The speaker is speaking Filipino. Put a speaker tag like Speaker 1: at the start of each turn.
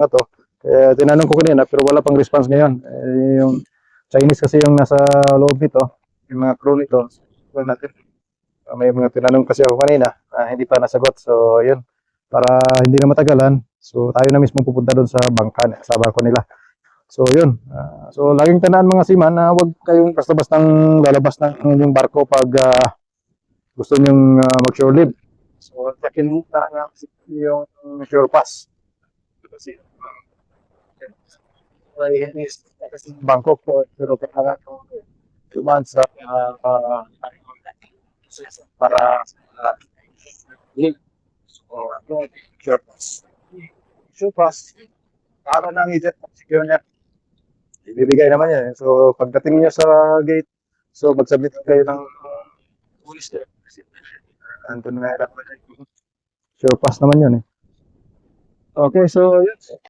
Speaker 1: to. Kaya tinanong ko kanina pero wala pang response ngayon. Yung Chinese kasi yung nasa loob nito, yung mga crew nito. So, natin. May mga tinanong kasi ako kanina, hindi pa nasagot. So, yun. Para hindi na matagalan, so tayo na mismo pupunta doon sa sa barko nila. So, yun. So, laging tandaan mga seaman na huwag kayong basta-bastang lalabas ng yung barko pag gusto nyong mag-shore leave. So, yakin mo na yung shore pass. Kasi, Bangkok po, pero kailangan dumaan sa para leave. So, shore pass. Shore pass, para nang i-secure niya. Ibibigay naman yan. So, pagdating niya sa gate, so mag-submit kayo ng police there. Andun na sure pass naman yun eh. Okay, so yun.